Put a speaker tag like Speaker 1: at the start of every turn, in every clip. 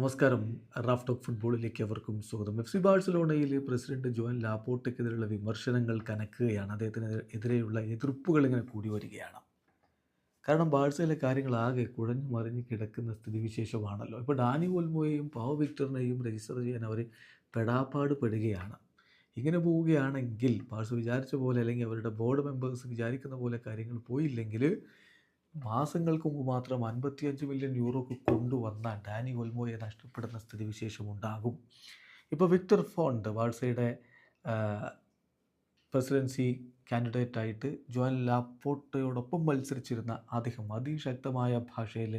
Speaker 1: നമസ്കാരം. Raf talk ഫുട്ബോളിലേക്ക് അവർക്കും സ്വാഗതം. എഫ് സി ബാഴ്സലോണയിലെ പ്രസിഡന്റ് ജോൻ ലാപ്പോർട്ടയ്ക്കെതിരെയുള്ള വിമർശനങ്ങൾ കനക്കുകയാണ്. അദ്ദേഹത്തിന് എതിരെയുള്ള എതിർപ്പുകൾ ഇങ്ങനെ കൂടി വരികയാണ്. കാരണം ബാഴ്സയിലെ കാര്യങ്ങളാകെ കുഴഞ്ഞു മറിഞ്ഞ് കിടക്കുന്ന സ്ഥിതിവിശേഷമാണല്ലോ. ഇപ്പോൾ ഡാനി ഓൽമോയെയും പാവോ വിക്ടറിനെയും രജിസ്റ്റർ ചെയ്യാൻ അവർ പെടാപ്പാട് പെടുകയാണ്. ഇങ്ങനെ പോവുകയാണെങ്കിൽ ബാഴ്സ വിചാരിച്ച പോലെ, അല്ലെങ്കിൽ അവരുടെ ബോർഡ് മെമ്പേഴ്സ് വിചാരിക്കുന്ന പോലെ കാര്യങ്ങൾ പോയില്ലെങ്കിൽ മാസങ്ങൾക്ക് മുമ്പ് മാത്രം 55 മില്യൺ യൂറോക്ക് കൊണ്ടുവന്ന ഡാനി ഒൽമോയെ നഷ്ടപ്പെടുന്ന സ്ഥിതിവിശേഷം ഉണ്ടാകും. ഇപ്പോൾ വിക്ടർ ഫോണ്ട് ബാഴ്സയുടെ പ്രസിഡൻസി കാൻഡിഡേറ്റായിട്ട് ജോൻ ലാപ്പോർട്ടയോടൊപ്പം മത്സരിച്ചിരുന്ന അദ്ദേഹം അതിശക്തമായ ഭാഷയിൽ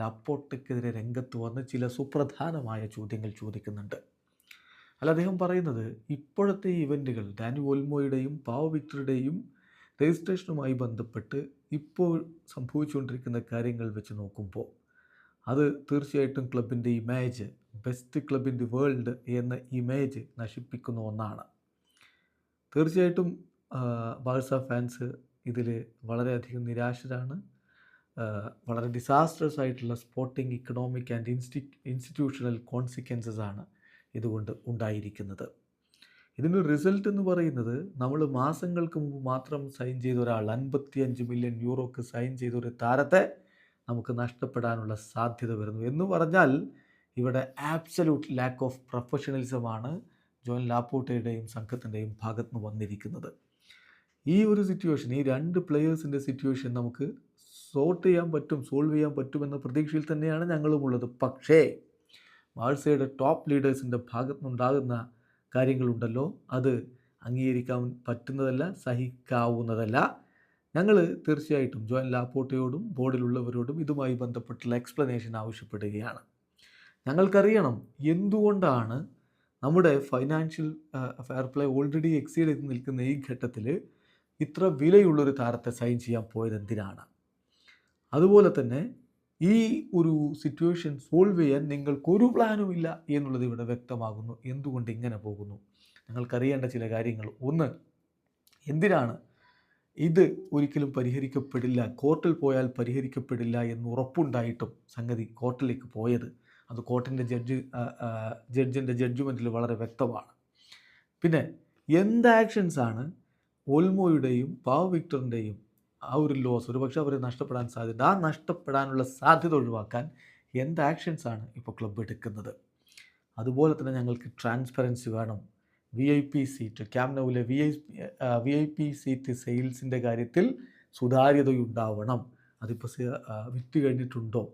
Speaker 1: ലാപ്പോർട്ടയ്ക്കെതിരെ രംഗത്ത് വന്ന് ചില സുപ്രധാനമായ ചോദ്യങ്ങൾ ചോദിക്കുന്നുണ്ട്. അല്ല, അദ്ദേഹം പറയുന്നത് ഇപ്പോഴത്തെ ഇവൻറ്റുകൾ ഡാനി ഓൽമോയുടെയും പാവോ വിക്ടറുടെയും രജിസ്ട്രേഷനുമായി ബന്ധപ്പെട്ട് ഇപ്പോൾ സംഭവിച്ചുകൊണ്ടിരിക്കുന്ന കാര്യങ്ങൾ വെച്ച് നോക്കുമ്പോൾ അത് തീർച്ചയായിട്ടും ക്ലബിൻ്റെ image, best club in the world എന്ന ഇമേജ് നശിപ്പിക്കുന്ന ഒന്നാണ്. തീർച്ചയായിട്ടും ബാഴ്സ ഫാൻസ് ഇതിൽ വളരെയധികം നിരാശരാണ്. വളരെ ഡിസാസ്ട്രസ് ആയിട്ടുള്ള sporting, economic and institutional consequences ആണ് ഇതുകൊണ്ട് ഉണ്ടായിരിക്കുന്നത്. ഇതിൻ്റെ റിസൾട്ട് എന്ന് പറയുന്നത്, നമ്മൾ മാസങ്ങൾക്ക് മുമ്പ് മാത്രം സൈൻ ചെയ്ത ഒരാൾ 55 മില്യൺ യൂറോക്ക് സൈൻ ചെയ്ത ഒരു താരത്തെ നമുക്ക് നഷ്ടപ്പെടാനുള്ള സാധ്യത വരുന്നു എന്ന് പറഞ്ഞാൽ ഇവിടെ ആബ്സല്യൂട്ട് ലാക്ക് ഓഫ് പ്രൊഫഷണലിസമാണ് ജോൻ ലാപ്പോർട്ടയുടെയും സംഘത്തിൻ്റെയും ഭാഗത്ത് നിന്ന് വന്നിരിക്കുന്നത്. ഈ ഒരു സിറ്റുവേഷൻ, ഈ രണ്ട് പ്ലെയേഴ്സിൻ്റെ സിറ്റുവേഷൻ നമുക്ക് സോൾവ് ചെയ്യാൻ പറ്റുമെന്ന പ്രതീക്ഷയിൽ തന്നെയാണ് ഞങ്ങളുമുള്ളത്. പക്ഷേ ബാഴ്സയുടെ ടോപ്പ് ലീഡേഴ്സിൻ്റെ ഭാഗത്തു നിന്നുണ്ടാകുന്ന കാര്യങ്ങളുണ്ടല്ലോ, അത് അംഗീകരിക്കാൻ പറ്റുന്നതല്ല, സഹിക്കാവുന്നതല്ല. ഞങ്ങൾ തീർച്ചയായിട്ടും ജോൻ ലാപ്പോർട്ടയോടും ബോർഡിലുള്ളവരോടും ഇതുമായി ബന്ധപ്പെട്ടുള്ള എക്സ്പ്ലനേഷൻ ആവശ്യപ്പെടുകയാണ്. ഞങ്ങൾക്കറിയണം എന്തുകൊണ്ടാണ് നമ്മുടെ financial fair play already exceed ചെയ്ത് നിൽക്കുന്ന ഈ ഘട്ടത്തിൽ ഇത്ര വിലയുള്ളൊരു താരത്തെ സൈൻ ചെയ്യാൻ പോയത് എന്തിനാണ്. അതുപോലെ തന്നെ ഈ ഒരു സിറ്റുവേഷൻ സോൾവ് ചെയ്യാൻ നിങ്ങൾക്കൊരു പ്ലാനും ഇല്ല എന്നുള്ളത് ഇവിടെ വ്യക്തമാകുന്നു. എന്തുകൊണ്ട് ഇങ്ങനെ പോകുന്നു? ഞങ്ങൾക്കറിയേണ്ട ചില കാര്യങ്ങൾ. ഒന്ന്, എന്തിനാണ് ഇത് ഒരിക്കലും പരിഹരിക്കപ്പെടില്ല, കോർട്ടിൽ പോയാൽ പരിഹരിക്കപ്പെടില്ല എന്ന് ഉറപ്പുണ്ടായിട്ടും സംഗതി കോർട്ടിലേക്ക് പോയത്? അത് കോർട്ടിൻ്റെ ജഡ്ജിൻ്റെ ജഡ്ജ്മെൻറ്റിൽ വളരെ വ്യക്തമാണ്. പിന്നെ എന്ത് ആക്ഷൻസാണ് ഓൽമോയുടെയും പാവോ വിക്ടറിൻ്റെയും ആ ഒരു ലോസ്, ഒരു പക്ഷേ അവർ നഷ്ടപ്പെടാൻ സാധ്യത, ആ നഷ്ടപ്പെടാനുള്ള സാധ്യത ഒഴിവാക്കാൻ എന്ത് ആക്ഷൻസാണ് ഇപ്പോൾ ക്ലബ്ബ് എടുക്കുന്നത്? അതുപോലെ തന്നെ ഞങ്ങൾക്ക് ട്രാൻസ്പെറൻസി വേണം. VIP സീറ്റ്, ക്യാമ്പ് നൗവിലെ VIP സീറ്റ് സെയിൽസിൻ്റെ കാര്യത്തിൽ സുതാര്യതയുണ്ടാവണം. അതിപ്പോൾ വിറ്റ് കഴിഞ്ഞിട്ടുണ്ടോ,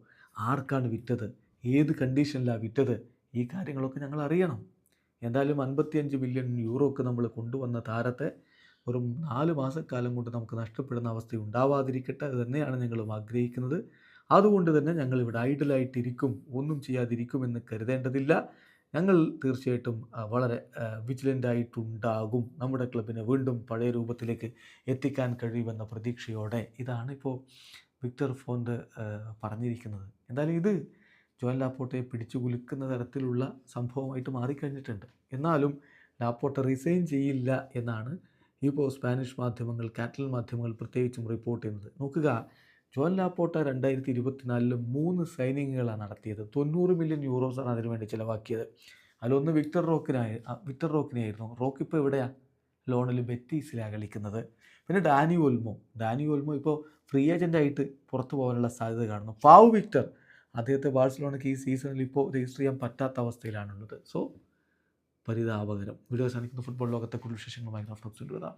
Speaker 1: ആർക്കാണ് വിറ്റത്, ഏത് കണ്ടീഷനിലാണ് വിറ്റത്, ഈ കാര്യങ്ങളൊക്കെ ഞങ്ങൾ അറിയണം. എന്തായാലും 55 മില്യൺ യൂറോക്ക് നമ്മൾ കൊണ്ടുവന്ന താരത്തെ വെറും 4 മാസക്കാലം കൊണ്ട് നമുക്ക് നഷ്ടപ്പെടുന്ന അവസ്ഥ ഉണ്ടാവാതിരിക്കട്ടെ. അത് തന്നെയാണ് ഞങ്ങളും ആഗ്രഹിക്കുന്നത്. അതുകൊണ്ട് തന്നെ ഞങ്ങളിവിടെ ഐഡലായിട്ടിരിക്കും, ഒന്നും ചെയ്യാതിരിക്കുമെന്ന് കരുതേണ്ടതില്ല. ഞങ്ങൾ തീർച്ചയായിട്ടും വളരെ വിജിലൻ്റായിട്ടുണ്ടാകും. നമ്മുടെ ക്ലബിനെ വീണ്ടും പഴയ രൂപത്തിലേക്ക് എത്തിക്കാൻ കഴിയുമെന്ന പ്രതീക്ഷയോടെ. ഇതാണ് ഇപ്പോൾ വിക്ടർ ഫോണ്ട് പറഞ്ഞിരിക്കുന്നത്. എന്തായാലും ഇത് ജോൻ ലാപ്പോർട്ടയെ പിടിച്ചു കുലുക്കുന്ന തരത്തിലുള്ള സംഭവമായിട്ട് മാറിക്കഴിഞ്ഞിട്ടുണ്ട്. എന്നാലും ലാപ്പോർട്ട റിസൈൻ ചെയ്യില്ല എന്നാണ് ഇപ്പോൾ സ്പാനിഷ് മാധ്യമങ്ങൾ, കാറ്റലൻ മാധ്യമങ്ങൾ പ്രത്യേകിച്ചും റിപ്പോർട്ട് ചെയ്യുന്നത്. നോക്കുക, ജോൻ ലാപ്പോർട്ട 2024 3 സൈനിങ്ങുകളാണ് നടത്തിയത്. 90 മില്യൺ യൂറോസാണ് അതിനുവേണ്ടി ചിലവാക്കിയത്. അതിലൊന്ന് വിക്ടർ റോക്കിനെയായിരുന്നു. റോക്ക് ഇപ്പോൾ എവിടെയാണ്? ലോണിൽ ബെറ്റീസിലാണ് കളിക്കുന്നത്. പിന്നെ ഡാനി ഓൽമോ ഇപ്പോൾ ഫ്രീ ഏജൻ്റായിട്ട് പുറത്തു പോകാനുള്ള സാധ്യത കാണുന്നു. പാവോ വിക്ടർ, അദ്ദേഹത്തെ ബാഴ്സലോണയ്ക്ക് ഈ സീസണിൽ ഇപ്പോൾ രജിസ്റ്റർ ചെയ്യാൻ പറ്റാത്ത അവസ്ഥയിലാണുള്ളത്. സോ പരിതാപകരം. വീഡിയോ അവസാനിക്കുന്ന ഫുട്ബോൾ ലോകത്തെ കൂടുതൽ വിശേഷങ്ങളുമായി റാഫ് ടോക്സിൽ വരാം.